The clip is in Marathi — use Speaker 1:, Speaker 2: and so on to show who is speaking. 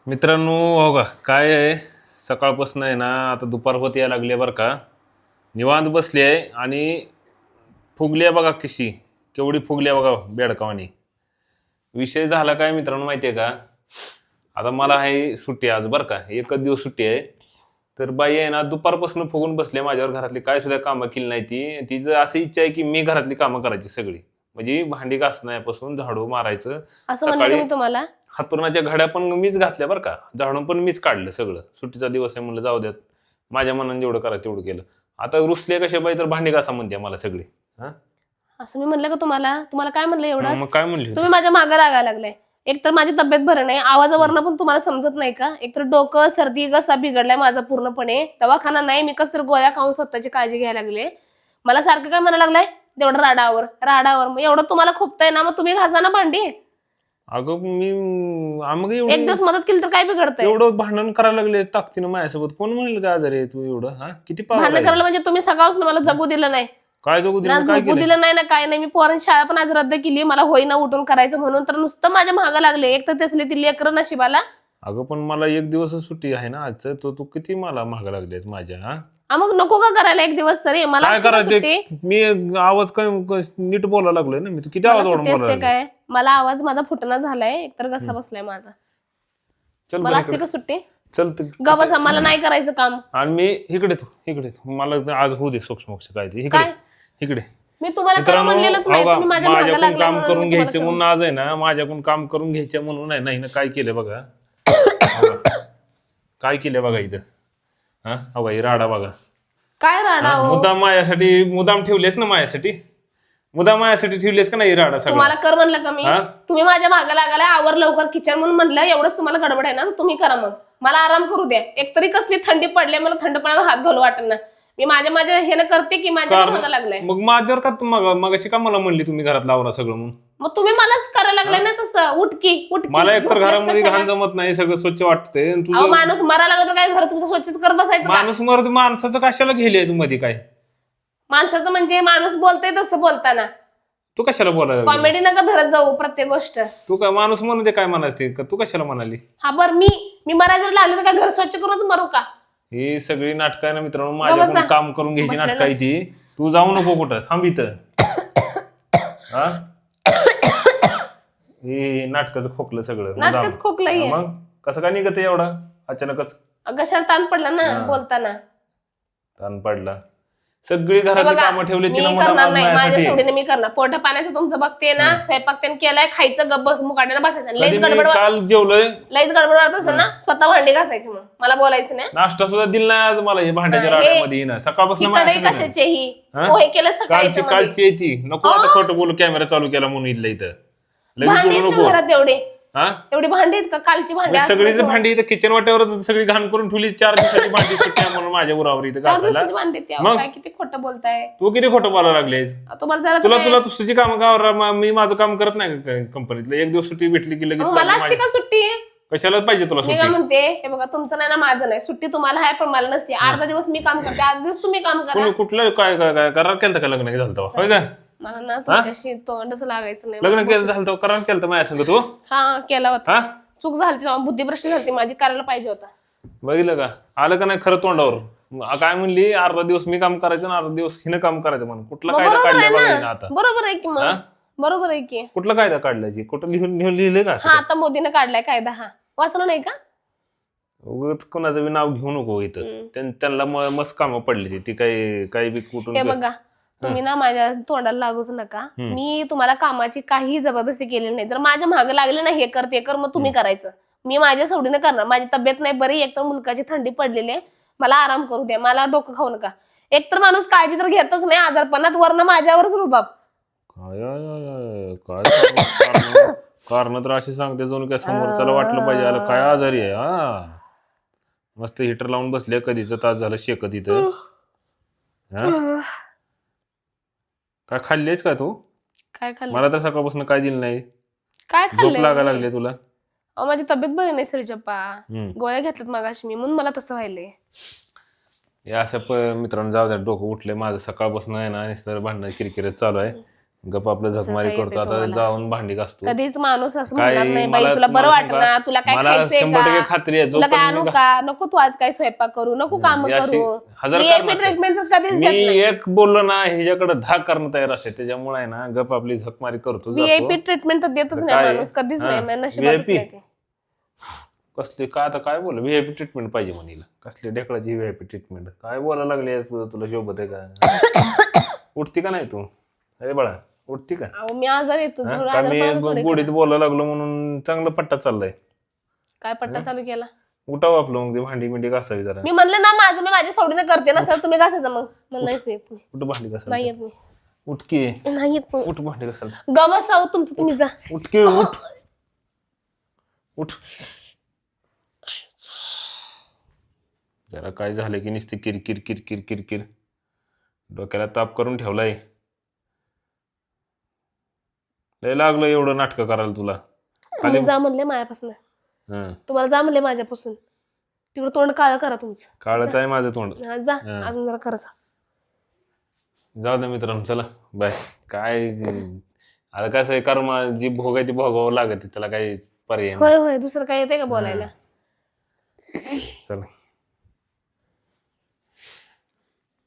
Speaker 1: मित्रांनो हो का काय आहे सकाळपासून आहे ना आता दुपार होत यायला लागली बरं का. निवांत बसली आहे आणि फुगली आहे बघा कशी केवढी फुगली आहे बघा बेडकावानी. विषय झाला काय मित्रांनो माहिती आहे का. आता मला आहे सुट्टी आज बरं का एकच दिवस सुट्टी आहे. तर बाई आहे ना दुपारपासून फुगून बसले माझ्यावर घरातली काय सुद्धा कामं केली नाही तिचं अशी इच्छा आहे की मी घरातली कामं करायची सगळी म्हणजे भांडी घासण्यापासून झाडू मारायचं.
Speaker 2: असं म्हणलं का मी तुम्हाला
Speaker 1: हातुरणाच्या घड्या पण मीच घातल्या बरं का झाडून पण मीच काढलं सगळं. सुट्टीचा दिवस आहे म्हणलं जाऊ द्यात माझ्या मनाने जेवढं करायचं तेवढं केलं. आता रुसले कशा बाई तर भांडी घासा म्हणते मला सगळी. हा
Speaker 2: असं मी म्हणलं का तुम्हाला तुम्हाला काय म्हणलं एवढं
Speaker 1: मग काय म्हणली
Speaker 2: तुम्ही माझ्या मागे लागायला लागलाय. एकतर माझी तब्येत बरं नाही आवाजावरनं पण तुम्हाला समजत नाही का. एकतर डोकं सर्दी घसा बिघडलाय माझा पूर्णपणे दवाखाना नाही मी कसं तर गोळ्या खाऊन स्वतःची काळजी घ्यायला लागले. मला सारखं काय म्हणायला लागलाय तेवढं राडावर मग एवढं तुम्हाला खोपताय ना मग तुम्ही घासा ना भांडी.
Speaker 1: अगं मी मग
Speaker 2: एक दिवस मदत केली तर काय बिघडतंय.
Speaker 1: एवढं भांडण करायला लागले ताकदीनं माझ्यासोबत कोण म्हणेल का आजारी आहे तू एवढं हा किती
Speaker 2: भांडण करायला म्हणजे तुम्ही सकाळपासून मला जगू दिलं नाही
Speaker 1: काय जगू
Speaker 2: ना
Speaker 1: दिलं काय
Speaker 2: झोपू
Speaker 1: केलं
Speaker 2: दिलं नाही ना काय नाही. मी पोरांची शाळा पण आज रद्द केली मला होईना उठून करायचं म्हणून तर नुसतं माझ्या मागं लागले. एक तर त्यासली ती लेकरं नशिबाला.
Speaker 1: अगं पण मला एक दिवस सुट्टी आहे ना आजचं तो तू किती मला मागं लागलीस माझ्या. हा
Speaker 2: मग नको का करायला एक दिवस तरी मला
Speaker 1: काय
Speaker 2: असते का
Speaker 1: करायचं
Speaker 2: सुट्टी?
Speaker 1: मी आवाज काय नीट बोलायला लागलोय ना मी तू किती
Speaker 2: मला
Speaker 1: आवाज वाढून
Speaker 2: सुट्टी असते
Speaker 1: बोलायला
Speaker 2: काय मला आवाज माझा फुटणं झालाय एकतर घसा बसलाय माझा.
Speaker 1: चल
Speaker 2: मला
Speaker 1: बरं
Speaker 2: असते का सुट्टी
Speaker 1: चल तू
Speaker 2: ग बसा मला नाही करायचं काम.
Speaker 1: आणि मी इकडे तू मला आज होऊ दे सोक्ष काय ते
Speaker 2: काय
Speaker 1: इकडे
Speaker 2: मी तुम्हाला करा
Speaker 1: मित्रांनो
Speaker 2: म्हणलेलंच नाही तुम्ही माझ्या मागे
Speaker 1: माझ्याकडून
Speaker 2: लागला
Speaker 1: काम
Speaker 2: म्हणून
Speaker 1: करून
Speaker 2: मी
Speaker 1: घ्यायचं
Speaker 2: तुम्हाला
Speaker 1: म्हणून आज आहे ना माझ्याकडून काम करून घ्यायचं म्हणून आहे नाही ना काय केलं बघा. हो का? काय केलं बघा इथं हा हो का राडा बघा.
Speaker 2: काय राडा हो
Speaker 1: मुद्दाम मुद्दाम ठेवलेस ना माझ्यासाठी ठेवलेस का नाही राडा सगळं.
Speaker 2: तुम्हाला कर म्हणलं का मी
Speaker 1: हा?
Speaker 2: तुम्ही माझ्या मागे लागायला आवर लवकर किचन म्हणून म्हणलं एवढंच तुम्हाला गडबड आहे ना तर तुम्ही करा मग मला आराम करू द्या. एकतरी कसली थंडी पडली मला थंडपणाला हात घालू वाटत ना. मी माझ्या हे करते की माझ्या मागे लागलाय.
Speaker 1: मग माझ्यावर का मगाशी का मला म्हणली तुम्ही घरात लावला सगळं म्हणून.
Speaker 2: मग तुम्ही मलाच करायला लागलाय ना तसं उठकी
Speaker 1: मला एकतर
Speaker 2: झोपलेस
Speaker 1: घरामध्ये
Speaker 2: कशाला?
Speaker 1: घाण जमत नाही सगळं स्वच्छ वाटतंय आणि
Speaker 2: अहो
Speaker 1: तुझं
Speaker 2: माणूस मरायला लागला तर काय घर तुमचं स्वच्छच करत बसायचं का?
Speaker 1: माणसाचं कशाला घेले मध्ये काय
Speaker 2: माणसाचं म्हणजे माणूस बोलतय तसं बोलताना
Speaker 1: तू कशाला बोलायला लागली?
Speaker 2: कॉमेडी नका धरत जाऊ प्रत्येक गोष्ट.
Speaker 1: तू काय माणूस म्हणू दे काय म्हणायचं ते तू कशाला म्हणाली.
Speaker 2: हा बर मी मरायला जर लागले तर काय घर स्वच्छ करूनच मरू का.
Speaker 1: ही सगळी नाटकं आहे ना मित्रांनो माझ्याकडून काम करून घ्यायची
Speaker 2: बसलेलं
Speaker 1: नाटकं आहे ती. तू जाऊ नको कुठं थांब इथं. हा हे नाटकाचं खोकलं सगळं
Speaker 2: नाटकच खोकलंय.
Speaker 1: मग कसं काय निघत एवढा अचानकच
Speaker 2: कशाला ताण पडला ना बोलताना.
Speaker 1: ताण पडला सगळी घरातली
Speaker 2: बघा,
Speaker 1: कामं ठेवली
Speaker 2: मी
Speaker 1: तिला
Speaker 2: करणार
Speaker 1: मुद्दाम
Speaker 2: नाही माझ्या
Speaker 1: माझ्यासाठी.
Speaker 2: सोडीने मी करणार. पोटा पाण्याचं तुमचं बघते ना स्वयंपाक त्यांनी केलाय खायचं गप्प मुकाट्यानं बसायचं.
Speaker 1: कधी
Speaker 2: लईच
Speaker 1: मी
Speaker 2: गडबड
Speaker 1: काल जेवलोय
Speaker 2: लईच गडबड वाटत असेल ना स्वतः भांडी घासायची मग मला बोलायचं नाही.
Speaker 1: नाश्ता सुद्धा दिला नाही आज मला हे भांड्याच्या
Speaker 2: हे-
Speaker 1: राड्यामध्ये ना सकाळपासून
Speaker 2: ही
Speaker 1: माझ्या
Speaker 2: कढई
Speaker 1: संग नाही.
Speaker 2: कशाची ही
Speaker 1: हा?
Speaker 2: पोहे केलं सकाळी
Speaker 1: कालची येते नको आता खोटं बोलू कॅमेरा चालू केला म्हणून इथलं इथं लगेच
Speaker 2: भांडी
Speaker 1: बोलू
Speaker 2: आहेत
Speaker 1: नको.
Speaker 2: का घरात एवढे
Speaker 1: हा
Speaker 2: एवढी भांडी आहेत का कालची भांडी असतात
Speaker 1: सगळीच
Speaker 2: ना.
Speaker 1: भांडी इथं किचन वाट्यावरच सगळी घाण करून ठेवली 4 दिवसाची भांडी सुट्ट्या म्हणून माझ्या उरावर इथं
Speaker 2: चार
Speaker 1: घासायला.
Speaker 2: दिवसाची भांडी आहेत ती. अहो,
Speaker 1: मग?
Speaker 2: काय किती खोटं बोलताय
Speaker 1: तू किती खोटं बोलायला लागलेस.
Speaker 2: तुम्हाला जरा
Speaker 1: तुला
Speaker 2: तुम्ही-
Speaker 1: तुला तुझी काम गावावर मी माझं काम करत नाही का कंपनीतलं एक दिवस सुट्टी भेटली की लगेच
Speaker 2: मला
Speaker 1: चाललं
Speaker 2: असते का सुट्टी.
Speaker 1: कशाला पाहिजे तुला
Speaker 2: मी काय
Speaker 1: सुट्टी.
Speaker 2: म्हणते हे बघा तुमचं नाही ना माझं नाही सुट्टी तुम्हाला आहे पण मला नसते. अर्धा दिवस मी काम करते अर्धा दिवस तुम्ही काम करा.
Speaker 1: कोणी कुठलं काय काय काय करार केलं का लग्न झालं तेव्हा होय का
Speaker 2: मला ना तुमच्याशी तोंडच लागायचं नाही.
Speaker 1: लग्न केलं झालं तेव्हा करार केलं माझ्या संग तू
Speaker 2: हा केला होता
Speaker 1: हा
Speaker 2: चूक झाली तेव्हा बुद्धिभ्रष्ट झाली माझी करायला पाहिजे होता.
Speaker 1: बघितलं का आलं का नाही खरं तोंडावर. काय म्हणली अर्धा दिवस मी काम करायचं ना अर्धा दिवस हिनं काम करायचं म्हणून कुठला
Speaker 2: मग
Speaker 1: कायदा
Speaker 2: बरोबर
Speaker 1: काढलाय
Speaker 2: आहे
Speaker 1: बघा हिनं
Speaker 2: ना
Speaker 1: आता.
Speaker 2: बरोबर आहे की मग बरोबर आहे की.
Speaker 1: कुठला कायदा काढलाय कुठं लिहिलंय का असं
Speaker 2: हा आता मोदीने काढलाय कायदा हा वाचलं नाही का.
Speaker 1: उगाच कोणाचं बी नाव घेऊ नको इथं त्यांना मस्त कामं पडली ती काही बी कुठून
Speaker 2: हे बघा तुम्ही ना माझ्या तोंडाला लागूच नका. मी तुम्हाला कामाची काही जबरदस्ती केलेली नाही. जर माझ्या मागे लागले ना हे कर ते कर मग तुम्ही करायचं. मी माझ्या सवडीने करणार. माझी तब्येत नाही बरी एकतर मुलकाची थंडी पडलेली आहे मला आराम करू द्या. मला डोकं खाऊ नका. एकतर माणूस काळजी तर घेतच नाही आजारपणात वरनं माझ्यावरच रुबाब.
Speaker 1: काय कारण तर अशी सांगते जाऊन काय समोरच्याला वाटलं पाहिजे आलं काय आजारी आहे. हा मस्त हिटर लावून बसले कधीच तास झालं शेकत इथं. हा काय खाल्लेच का तू.
Speaker 2: काय खाल्लं
Speaker 1: मला तर सकाळपासून काय दिलं नाही.
Speaker 2: काय
Speaker 1: झोप
Speaker 2: खाल्लंय
Speaker 1: लागायला लागले तुला.
Speaker 2: अहो माझी तब्येत बरी नाही सरीचप्पा. गोळ्या घेतल्यात मगाशी मी म्हणून मला तसं व्हायलंय.
Speaker 1: या असं मित्रांनो जाऊ द्या डोकं उठले माझं सकाळपासून आहे ना आणि भांडण किरकिरत चालू आहे. गप आपलं झकमारी
Speaker 2: काय
Speaker 1: करतो
Speaker 2: येते
Speaker 1: आता
Speaker 2: तुम्हाला?
Speaker 1: जाऊन भांडी घासतो
Speaker 2: कधीच माणूस असं
Speaker 1: काय
Speaker 2: म्हणणार नाही बाई
Speaker 1: मला
Speaker 2: तुला बरं
Speaker 1: तुम्हाला
Speaker 2: वाटत ना तुला काय
Speaker 1: मला
Speaker 2: खायचंय
Speaker 1: 100%
Speaker 2: का
Speaker 1: खात्री आहे
Speaker 2: तुला काय
Speaker 1: जोपर्यंत
Speaker 2: आणू
Speaker 1: मी
Speaker 2: का नको तू आज काय स्वयंपाक करू नको काम
Speaker 1: मी अशी
Speaker 2: करू
Speaker 1: हजार
Speaker 2: VIP
Speaker 1: करणार
Speaker 2: ट्रीटमेंट कधीच
Speaker 1: मी
Speaker 2: देत नाही
Speaker 1: एक बोललो ना हिच्याकडे 10 करणं तयार असते त्याच्यामुळे आहे ना गप आपली झकमारी करतो
Speaker 2: VIP
Speaker 1: जातो
Speaker 2: ट्रीटमेंट तर देतच नाही
Speaker 1: काय
Speaker 2: माणूस कधीच
Speaker 1: हा,
Speaker 2: नाही माझ्या नशिबातच
Speaker 1: VIP?
Speaker 2: नाही ते
Speaker 1: कसली काय आता काय बोल व्हीआयपी ट्रीटमेंट पाहिजे म्हणीला कसली ढेकळाची व्हीआयपी ट्रीटमेंट काय बोलायला लागली आहेस तुला शोभत आहे का उठती का नाही तू अरे बाळा उठती का
Speaker 2: अहो मी आजार येतो
Speaker 1: हा?
Speaker 2: थोडं
Speaker 1: का मी
Speaker 2: आजारपणाचं थोडं
Speaker 1: गोडीत बोलायला लागलो म्हणून चांगलं पट्टा चाललाय
Speaker 2: काय पट्टा चालू केला
Speaker 1: उठाव आपलं मग ते भांडी बिंडी घासावी जरा
Speaker 2: मी म्हणलं ना माझं मी माझ्या सोडीने करते ना सर तुम्ही घासायचं मग मला नाहीच येत नाही.
Speaker 1: उठ भांडी
Speaker 2: नाही
Speaker 1: घासायला
Speaker 2: येत नाही
Speaker 1: उठकी
Speaker 2: नाही येत नाही
Speaker 1: उठ भांडी घासायला
Speaker 2: गमस आहो तुमचं तुम्ही जा
Speaker 1: उठकी उठ उठ जरा काय झालं की नुसती किरकिर किरकिर किरकिर डोक्याला ताप करून ठेवलाय लय लागलं एवढं नाटकं करायला तुला
Speaker 2: तुम्ही जा म्हणले माझ्यापासून
Speaker 1: हं
Speaker 2: तुम्हाला जा म्हणले माझ्यापासून तिकडं तोंड काळं करा तुमचं
Speaker 1: काळच आहे माझं तोंड
Speaker 2: हा, जा अजून जरा करा जा.
Speaker 1: जाऊ दे मित्रांनो चला बाय काय आता कसं आहे कर्म जी भोग आहे ती भोगावं लागत त्याला काही पर्याय नाही
Speaker 2: होय होय दुसरं काय येते का बोलायला
Speaker 1: चला